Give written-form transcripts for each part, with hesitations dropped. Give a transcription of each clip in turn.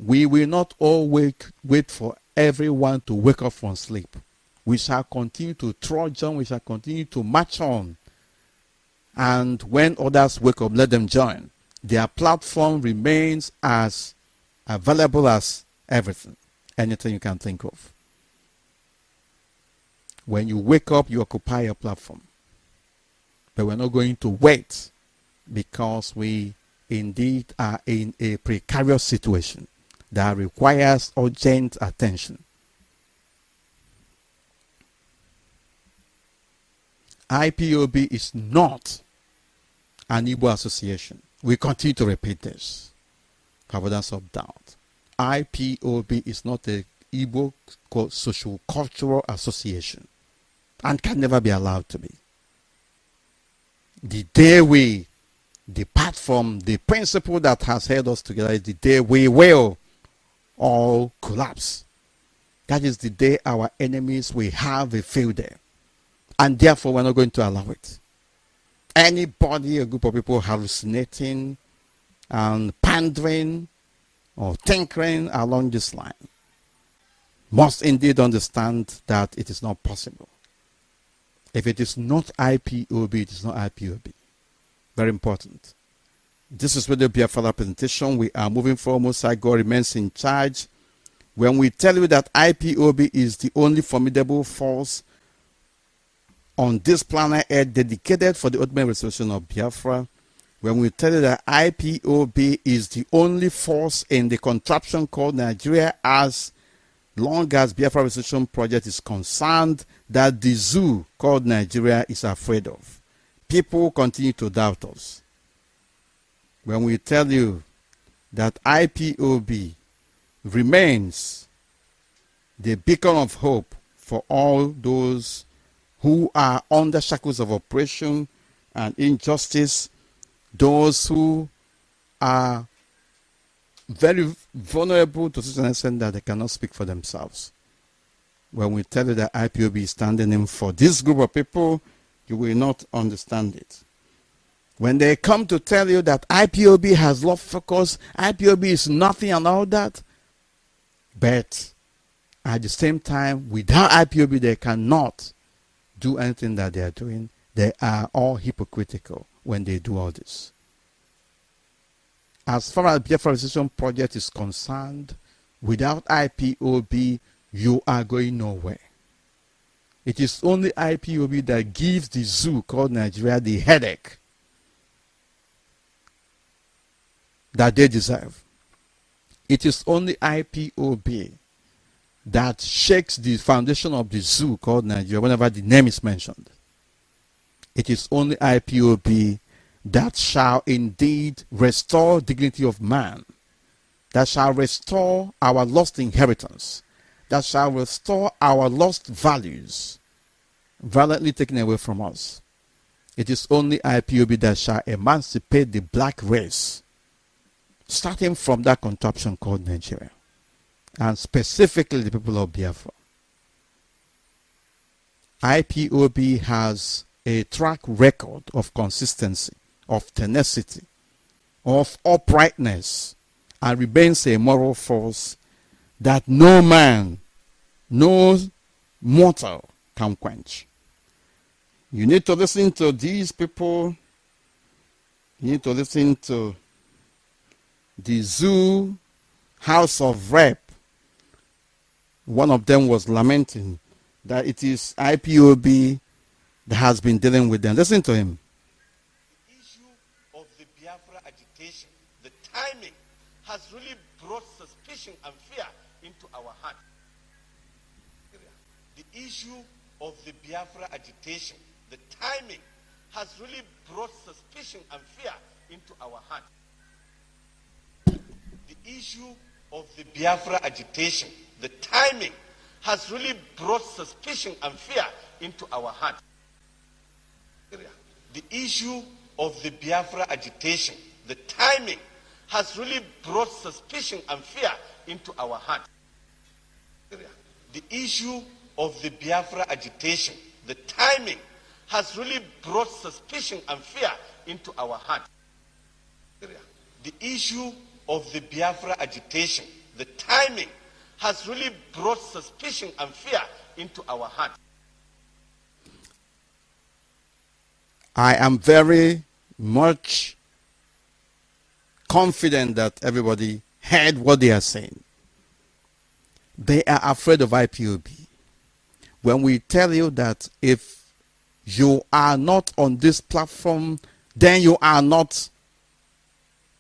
We will not all wait for everyone to wake up from sleep. We shall continue to trudge on. We shall continue to march on. And when others wake up, let them join. Their platform remains as available as everything, anything you can think of. When you wake up, you occupy your platform. But we're not going to wait, because we indeed are in a precarious situation that requires urgent attention. IPOB is not an Igbo association. We continue to repeat this, for avoidance of doubt. IPOB is not a Igbo social cultural association and can never be allowed to be. The day we depart from the principle that has held us together is the day we will all collapse. That is the day our enemies will have a field day. And therefore, we're not going to allow it. Anybody, a group of people hallucinating and pandering or tinkering along this line must indeed understand that it is not possible. If it is not IPOB, it is not IPOB. Very important. This is with the Biafra presentation. We are moving forward. Most High God remains in charge. When we tell you that IPOB is the only formidable force on this planet Earth dedicated for the ultimate restoration of Biafra, when we tell you that IPOB is the only force in the contraption called Nigeria, as long as Biafra Restoration Project is concerned, that the zoo called Nigeria is afraid of, people continue to doubt us. When we tell you that IPOB remains the beacon of hope for all those who are under shackles of oppression and injustice, those who are very vulnerable to such an extent that they cannot speak for themselves. When we tell you that IPOB is standing in for this group of people, you will not understand it. When they come to tell you that IPOB has lost focus, IPOB is nothing and all that, but at the same time, without IPOB, they cannot do anything that they are doing. They are all hypocritical when they do all this. As far as Biafra Restoration Project is concerned, without IPOB, you are going nowhere. It is only IPOB that gives the zoo called Nigeria the headache that they deserve. It is only IPOB that shakes the foundation of the zoo called Nigeria whenever the name is mentioned. It is only IPOB that shall indeed restore dignity of man, that shall restore our lost inheritance, that shall restore our lost values, violently taken away from us. It is only IPOB that shall emancipate the black race, starting from that contraption called Nigeria, and specifically the people of Biafra. IPOB has a track record of consistency, of tenacity, of uprightness, and remains a moral force that no man, no mortal can quench. You need to listen to these people. You need to listen to the zoo House of Rep. One of them was lamenting that it is IPOB that has been dealing with them. Listen to him. The issue of the Biafra agitation, the timing, has really brought suspicion and fear into our heart. The issue of the Biafra agitation, the timing, has really brought suspicion and fear into our heart. The issue of the Biafra agitation, the timing, has really brought suspicion and fear into our heart. The issue of the Biafra agitation, the timing, has really brought suspicion and fear into our heart. The issue of the Biafra agitation, the timing, has really brought suspicion and fear into our heart. The issue of the Biafra agitation, the timing has really brought suspicion and fear into our hearts. I am very much confident that everybody heard what they are saying. They are afraid of IPOB. When we tell you that if you are not on this platform, then you are not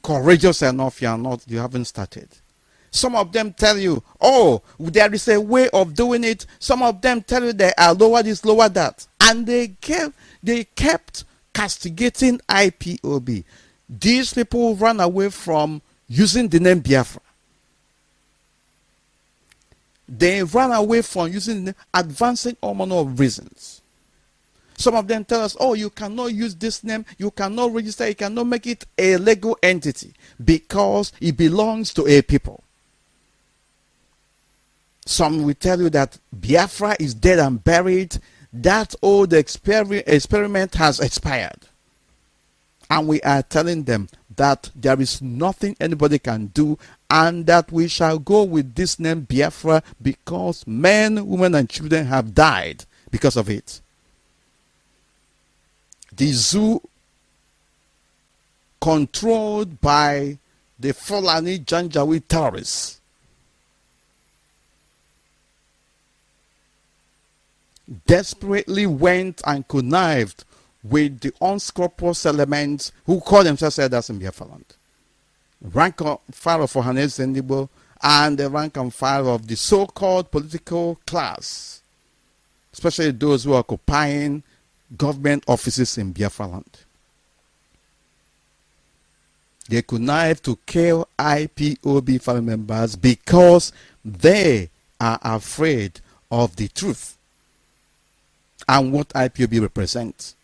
courageous enough, you haven't started. Some of them tell you, oh, there is a way of doing it. Some of them tell you they are lower this, lower that. And they kept castigating IPOB. These people ran away from using the name Biafra. They ran away from using the name, advancing all manner of reasons. Some of them tell us, oh, you cannot use this name, you cannot register, you cannot make it a legal entity because it belongs to a people. Some will tell you that Biafra is dead and buried, that old experiment has expired. And we are telling them that there is nothing anybody can do and that we shall go with this name Biafra because men, women, and children have died because of it. The zoo controlled by the Fulani Janjaweed terrorists desperately went and connived with the unscrupulous elements who call themselves elders in Biafra land. Rank and file of Ohanes Zendibo and the rank and file of the so-called political class, especially those who are occupying government offices in Biafra land. They connived to kill IPOB family members because they are afraid of the truth and what IPOB represents.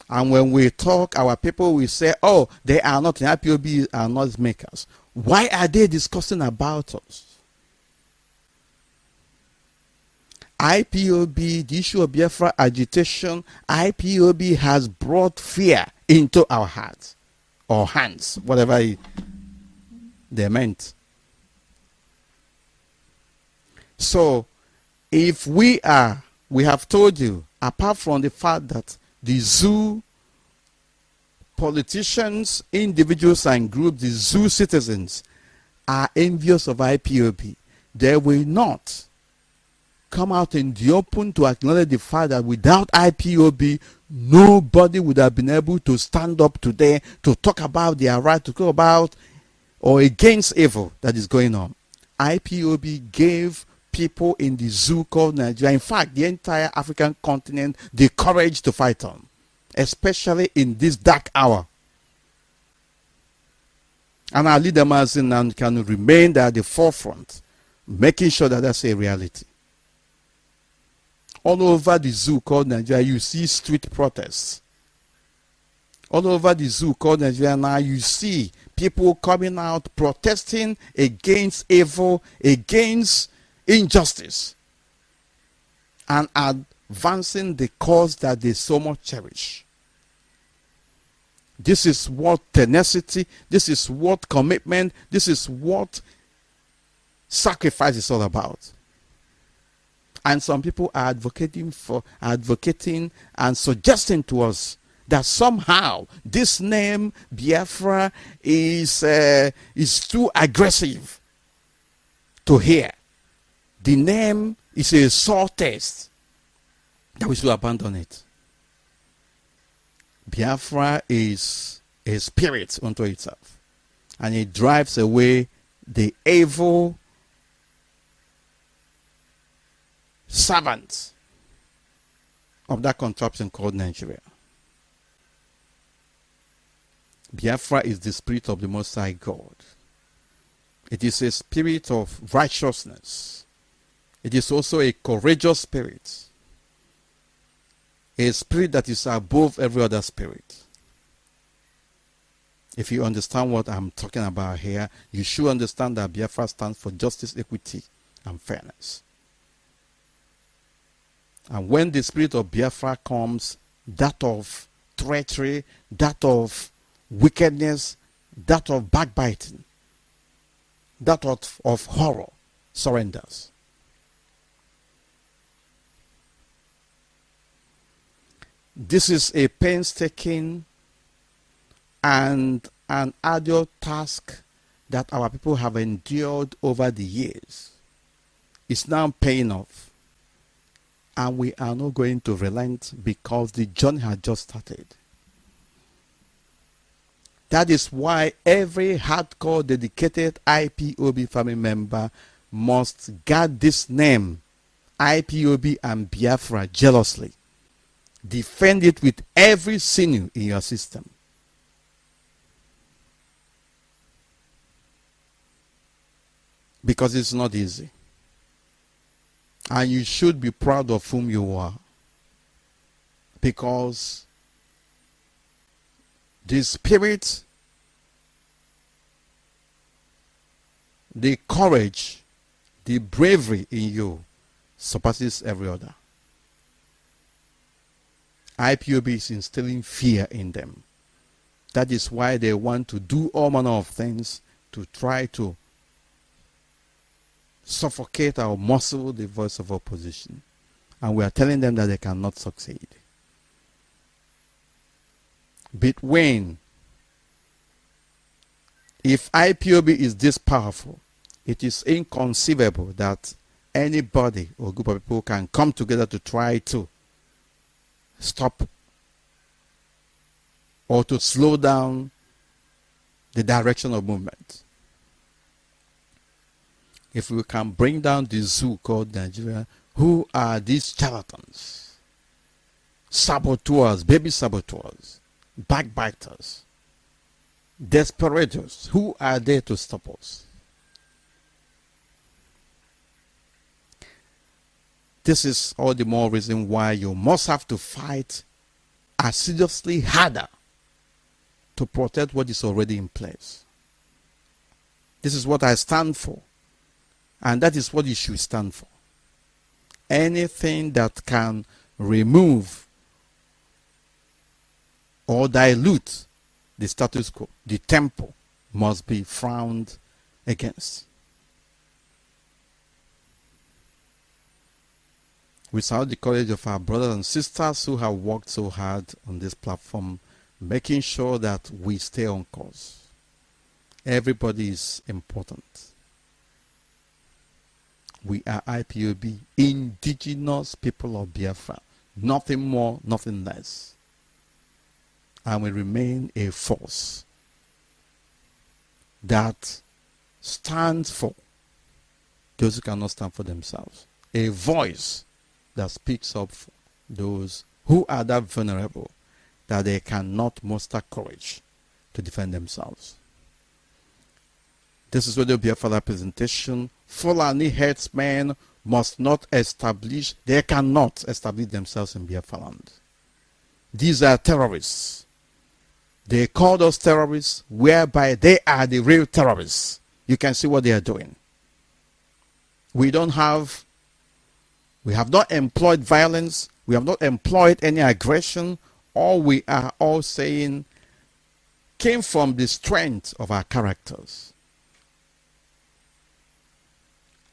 And when we talk, our people will say, oh, they are not, IPOB are not makers. Why are they discussing about us? IPOB, the issue of Biafra agitation, IPOB has brought fear into our hearts or hands, whatever they meant. So, if we have told you, apart from the fact that the zoo politicians, individuals and groups, the zoo citizens are envious of IPOB, they will not come out in the open to acknowledge the fact that without IPOB, nobody would have been able to stand up today to talk about their right, to talk about or against evil that is going on. IPOB gave people in the zoo called Nigeria, in fact, the entire African continent, the courage to fight on, especially in this dark hour. And our leaders can remain at the forefront, making sure that that's a reality. All over the zoo called Nigeria, you see street protests. All over the zoo called Nigeria now, you see people coming out protesting against evil, against injustice, and advancing the cause that they so much cherish. This is what tenacity, this is what commitment, this is what sacrifice is all about. And some people are advocating and suggesting to us that somehow this name Biafra is too aggressive to hear. The name is a sore taste, that we should abandon it. Biafra is a spirit unto itself, and it drives away the evil servants of that contraption called Nigeria. Biafra is the spirit of the Most High God. It is a spirit of righteousness. It is also a courageous spirit. A spirit that is above every other spirit. If you understand what I'm talking about here, you should understand that Biafra stands for justice, equity, and fairness. And when the spirit of Biafra comes, that of treachery, that of wickedness, that of backbiting, that of horror surrenders. This is a painstaking and an arduous task that our people have endured over the years. It's now paying off. And we are not going to relent because the journey has just started. That is why every hardcore dedicated IPOB family member must guard this name, IPOB and Biafra, jealously. Defend it with every sinew in your system. Because it's not easy. And you should be proud of whom you are. Because the spirit, the courage, the bravery in you surpasses every other. IPOB is instilling fear in them. That is why they want to do all manner of things to try to suffocate or muzzle the voice of opposition. And we are telling them that they cannot succeed. Between, if IPOB is this powerful, it is inconceivable that anybody or group of people can come together to try to stop or to slow down the direction of movement. If we can bring down the zoo called Nigeria, who are these charlatans, saboteurs, baby saboteurs, backbiters, desperados? Who are there to stop us? This is all the more reason why you must have to fight assiduously harder to protect what is already in place. This is what I stand for, and that is what you should stand for. Anything that can remove or dilute the status quo, the tempo, must be frowned against. Without the courage of our brothers and sisters who have worked so hard on this platform, making sure that we stay on course. Everybody is important. We are IPOB, indigenous people of Biafra. Nothing more, nothing less. And we remain a force that stands for those who cannot stand for themselves. A voice that speaks up for those who are that vulnerable that they cannot muster courage to defend themselves. This is Radio Biafra presentation. Fulani herdsmen must not establish, they cannot establish themselves in Biafra land. These are terrorists. They call us terrorists, whereby they are the real terrorists. You can see what they are doing. We have not employed violence. We have not employed any aggression. All we are all saying came from the strength of our characters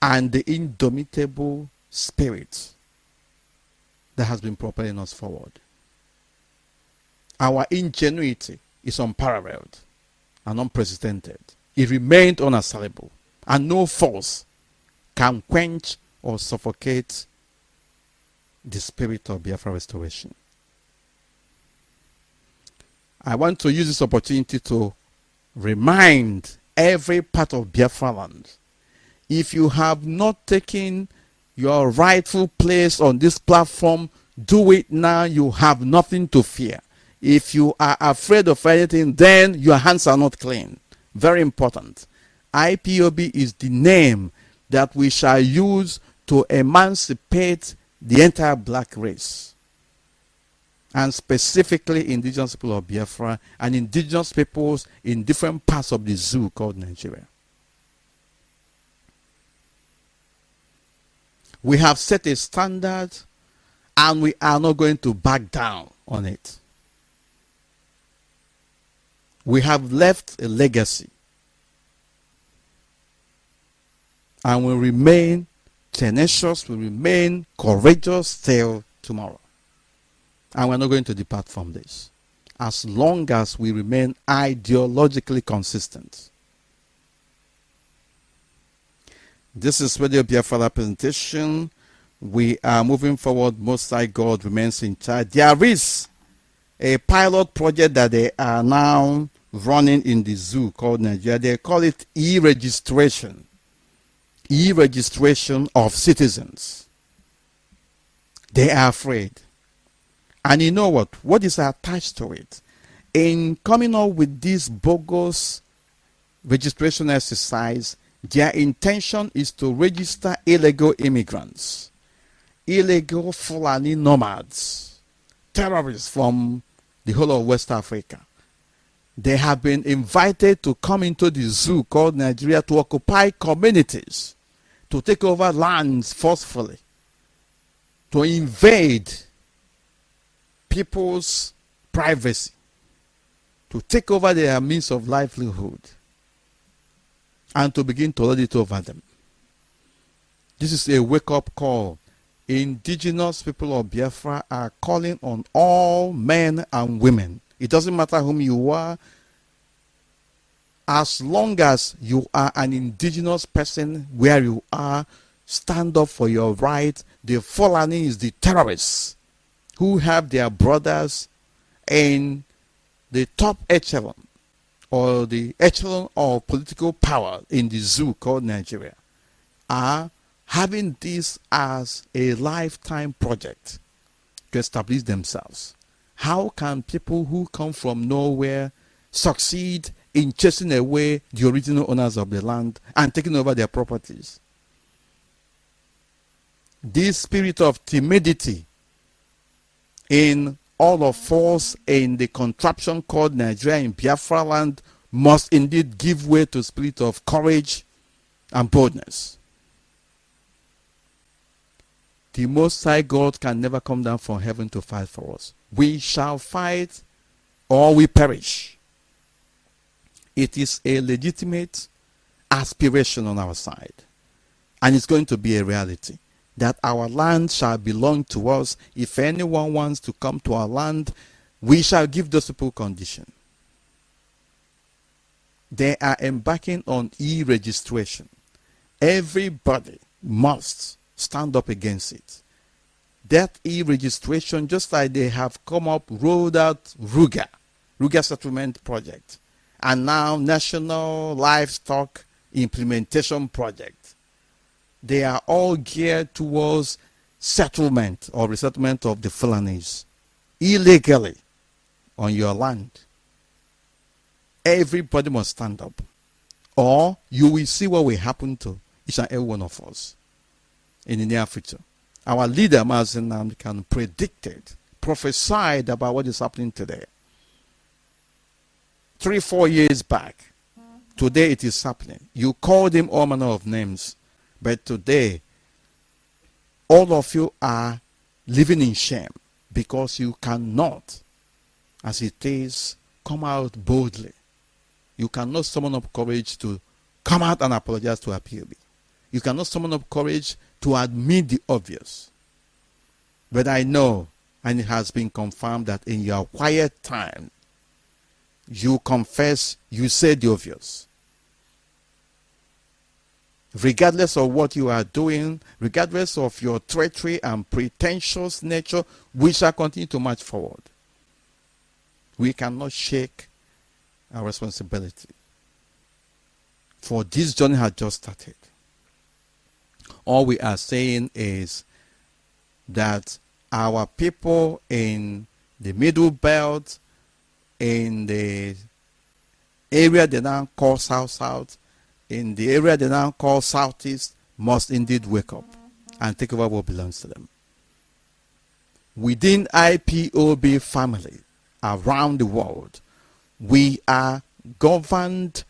and the indomitable spirit that has been propelling us forward. Our ingenuity is unparalleled and unprecedented. It remained unassailable, and no force can quench or suffocate the spirit of Biafra restoration. I want to use this opportunity to remind every part of Biafra land, if you have not taken your rightful place on this platform, do it now. You have nothing to fear. If you are afraid of anything, then your hands are not clean. Very important. IPOB is the name that we shall use to emancipate the entire black race, and specifically indigenous people of Biafra and indigenous peoples in different parts of the zoo called Nigeria. We have set a standard and we are not going to back down on it. We have left a legacy and will remain tenacious, will remain courageous till tomorrow. And we're not going to depart from this as long as we remain ideologically consistent. This is Radio Biafra presentation. We are moving forward. Most High God remains in charge. There is a pilot project that they are now running in the zoo called Nigeria. They call it e-registration. E-registration of citizens. They are afraid. And you know what? What is attached to it? In coming up with this bogus registration exercise, their intention is to register illegal immigrants, illegal fulani nomads, terrorists from the whole of West Africa. They have been invited to come into the zoo called Nigeria to occupy communities, to take over lands forcefully, to invade people's privacy, to take over their means of livelihood, and to begin to lord it over them. This is a wake-up call. Indigenous people of Biafra are calling on all men and women. It doesn't matter whom you are. As long as you are an indigenous person where you are, stand up for your right. The Fulani is the terrorists who have their brothers in the top echelon or the echelon of political power in the zoo called Nigeria, are having this as a lifetime project to establish themselves. How can people who come from nowhere succeed in chasing away the original owners of the land and taking over their properties? This spirit of timidity in all of us in the contraption called Nigeria in Biafra land must indeed give way to spirit of courage and boldness. The Most High God can never come down from heaven to fight for us. We shall fight or we perish. It is a legitimate aspiration on our side, and it's going to be a reality that our land shall belong to us. If anyone wants to come to our land, we shall give those people condition. They are embarking on e-registration. Everybody must stand up against it. That e-registration, just like they have come up, rolled out Ruga Settlement Project, and now National Livestock Implementation Project. They are all geared towards settlement or resettlement of the Fulanis illegally on your land. Everybody must stand up, or you will see what will happen to each and every one of us in the near future. Our leader, Mazi Uche-mefor, predicted, prophesied about what is happening today. 3-4 years back. Today it is happening. You called him all manner of names, but today all of you are living in shame because you cannot, as it is, come out boldly. You cannot summon up courage to come out and apologize to IPOB. You cannot summon up courage to admit the obvious. But I know, and it has been confirmed, that in your quiet time, you confess, you say the obvious. Regardless of what you are doing, regardless of your treachery and pretentious nature, we shall continue to march forward. We cannot shake our responsibility. For this journey has just started. All we are saying is that our people in the Middle Belt, in the area they now call South-South, in the area they now call Southeast, must indeed wake up and take over what belongs to them. Within IPOB family around the world, we are governed,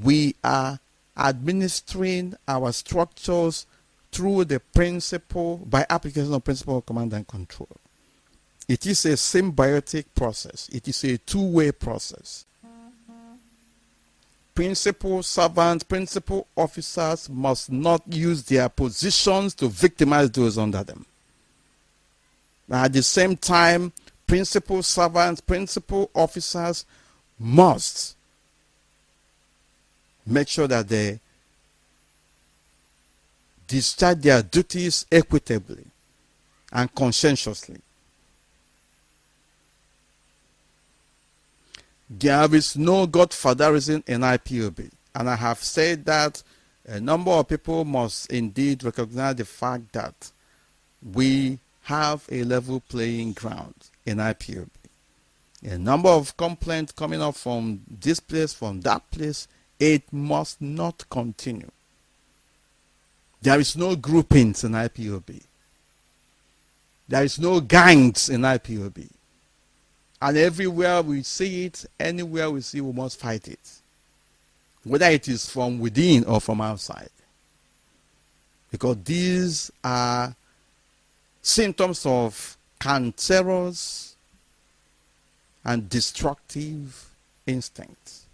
we are administering our structures through the principle, by application of principle of command and control. It is a symbiotic process. It is a two-way process. principal servants, principal officers must not use their positions to victimize those under them. At the same time, principal servants, principal officers must make sure that they discharge their duties equitably and conscientiously. There is no godfatherism in IPOB, and I have said that a number of people must indeed recognize the fact that we have a level playing ground in IPOB. A number of complaints coming up from this place, from that place, it must not continue. There is no groupings in IPOB. There is no gangs in IPOB. And everywhere we see it, anywhere we see, we must fight it. Whether it is from within or from outside. Because these are symptoms of cancerous and destructive instincts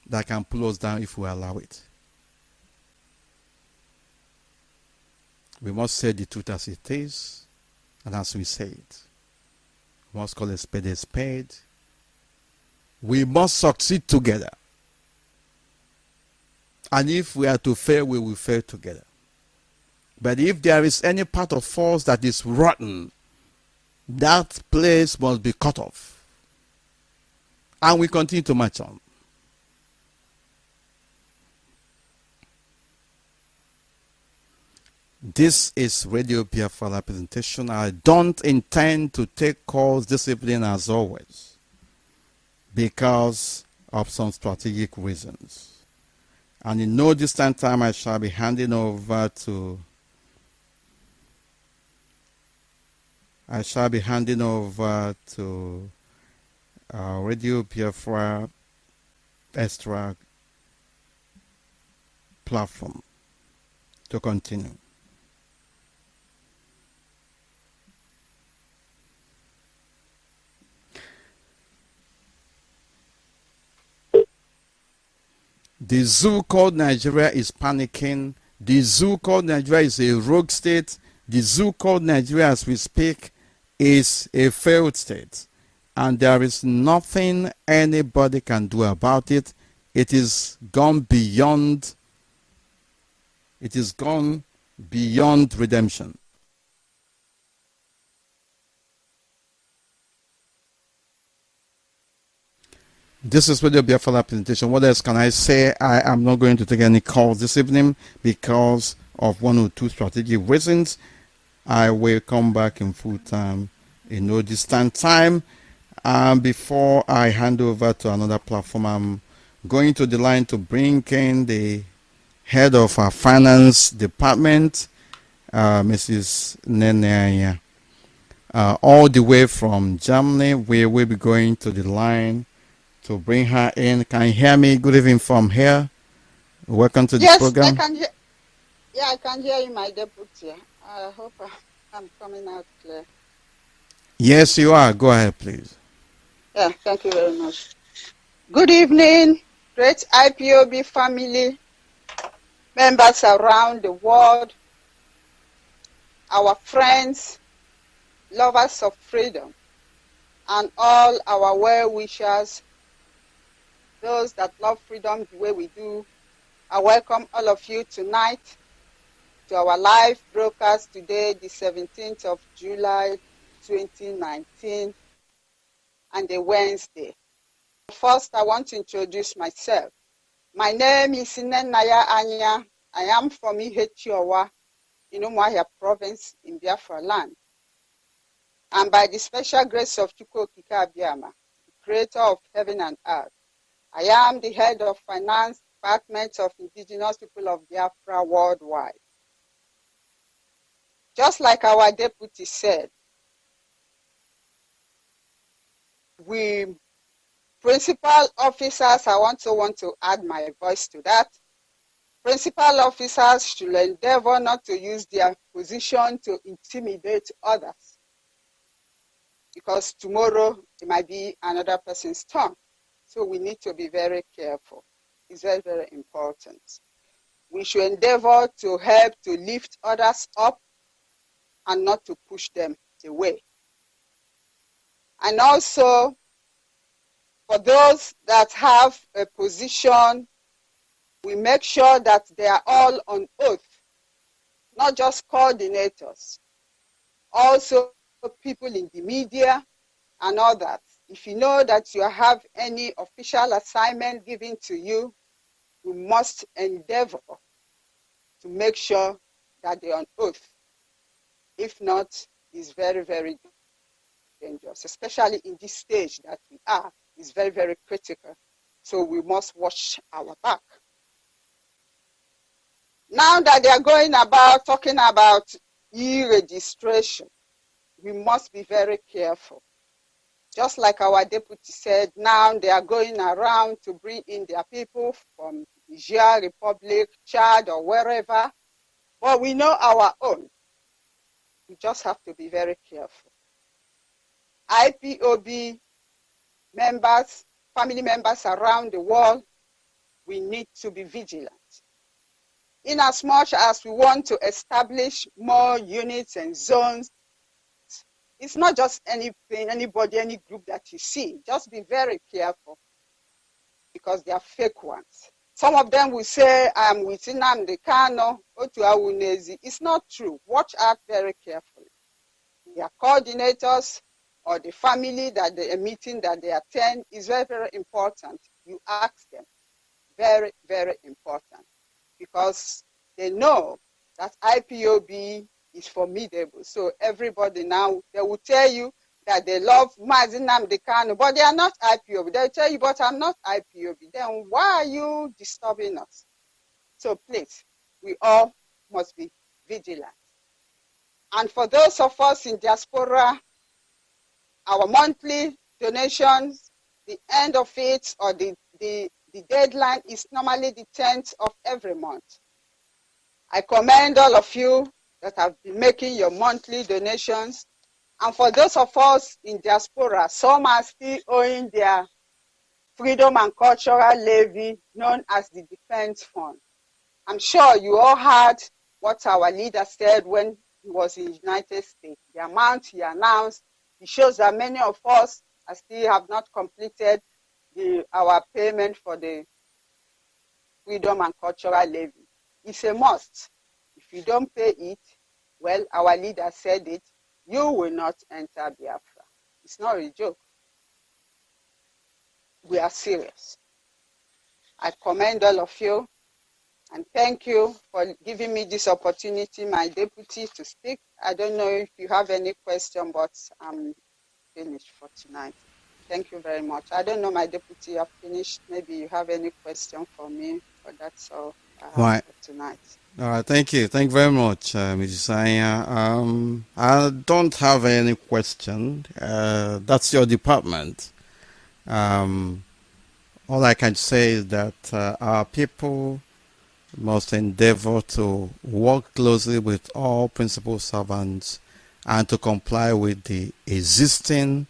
that can pull us down if we allow it. We must say the truth as it is, and as we say it. We must call a spade a spade. We must succeed together. And if we are to fail, we will fail together. But if there is any part of us that is rotten, that place must be cut off. And we continue to march on. This is Radio Biafra presentation. I don't intend to take calls this evening as always because of some strategic reasons. And in no distant time I shall be handing over to Radio Biafra extra platform to continue. The zoo called Nigeria is panicking. The zoo called Nigeria is a rogue state. The zoo called Nigeria, as we speak, is a failed state. And there is nothing anybody can do about it. It is gone beyond. It is gone beyond redemption. This is Radio Biafra presentation. What else can I say? I am not going to take any calls this evening because of one or two strategic reasons. I will come back in full time in no distant time. Before I hand over to another platform, I'm going to the line to bring in the head of our finance department, Mrs. Nene, all the way from Germany. We will be going to the line to bring her in. Can you hear me? Good evening from here. Welcome to the program. Yes, I can hear you, my deputy. I hope I'm coming out clear. Yes, you are. Go ahead, please. Yeah, thank you very much. Good evening, great IPOB family, members around the world, our friends, lovers of freedom, and all our well-wishers, those that love freedom the way we do. I welcome all of you tonight to our live broadcast today, the 17th of July, 2019, and a Wednesday. First, I want to introduce myself. My name is Naya Anya. I am from Ihechiowa in Umuahia province in Biafra land. And by the special grace of Chukwu Okike Abiama, the creator of heaven and earth, I am the head of finance department of indigenous people of Biafra worldwide. Just like our deputy said, we principal officers, I also want to add my voice to that. Principal officers should endeavor not to use their position to intimidate others, because tomorrow it might be another person's turn. So we need to be very careful. It's very, very important. We should endeavor to help to lift others up and not to push them away. And also, for those that have a position, we make sure that they are all on oath, not just coordinators, also people in the media and others. If you know that you have any official assignment given to you, you must endeavor to make sure that they're on oath. If not, it's very, very dangerous, especially in this stage that we are. It's very, very critical. So we must watch our back. Now that they are going about talking about e-registration, we must be very careful. Just like our deputy said, now they are going around to bring in their people from Niger Republic, Chad, or wherever. But we know our own. We just have to be very careful. IPOB members, family members around the world, we need to be vigilant. In as much as we want to establish more units and zones, it's not just anything, anybody, any group that you see. Just be very careful because they are fake ones. Some of them will say, I'm with Nnamdi Kanu, Otu Awunezi. It's not true. Watch out very carefully. Their coordinators or the family that the meeting that they attend is very, very important. You ask them. Very, very important. Because they know that IPOB is formidable. So everybody now, they will tell you that they love Mazi Nnamdi Kanu, but they are not IPOB. They'll tell you, but I'm not IPOB. Then why are you disturbing us? So please, we all must be vigilant. And for those of us in diaspora, our monthly donations, the end of it or the deadline is normally the 10th of every month. I commend all of you that have been making your monthly donations. And for those of us in diaspora, some are still owing their freedom and cultural levy known as the Defense Fund. I'm sure you all heard what our leader said when he was in the United States. The amount he announced, it shows that many of us still have not completed our payment for the freedom and cultural levy. It's a must. If you don't pay it, well, our leader said it, you will not enter Biafra. It's not a joke. We are serious. I commend all of you and thank you for giving me this opportunity, my deputy, to speak. I don't know if you have any question, but I'm finished for tonight. Thank you very much. I don't know, my deputy, I've finished. Maybe you have any question for me, but that's all I have for tonight. All right, thank you. Thank you very much, Mrs. Anya. I don't have any question. That's your department. All I can say is that our people must endeavor to work closely with all principal servants and to comply with the existing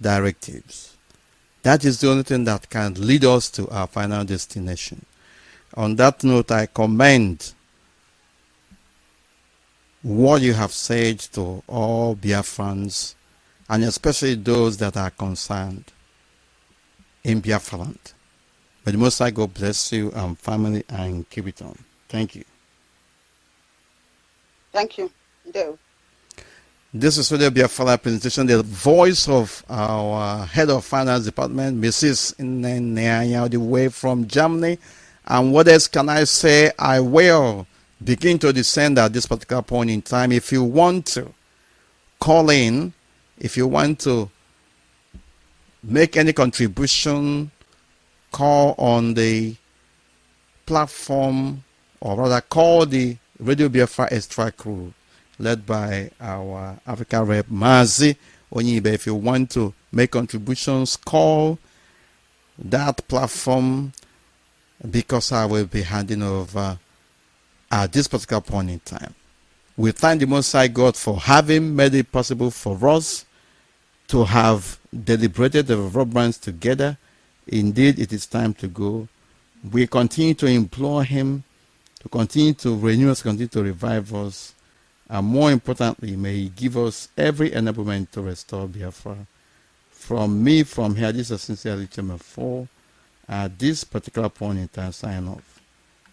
directives. That is the only thing that can lead us to our final destination. On that note, I commend what you have said to all Biafrans, and especially those that are concerned in Biafra land. May the Most High God bless you and family and keep it on. Thank you. Thank you. No. This is Radio Biafra presentation, the voice of our head of finance department, Mrs. Nenya, all the way from Germany. And what else can I say? I will begin to descend at this particular point in time. If you want to call in, if you want to make any contribution, call on the platform, or rather call the Radio Biafra Extra crew led by our African rep Mazi Uche-mefor. If you want to make contributions, call that platform, because I will be handing over at this particular point in time. We thank the Most High God for having made it possible for us to have deliberated the developments together Indeed, it is time to go. We continue to implore him to continue to renew us, continue to revive us, and more importantly, may he give us every enablement to restore Biafra. From me, from here, this is sincerely Uche-mefor. At this particular point in time, sign off.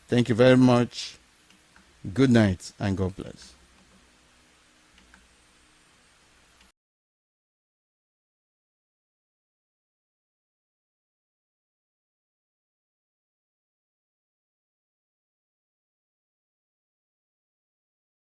Thank you very much. Good night and God bless.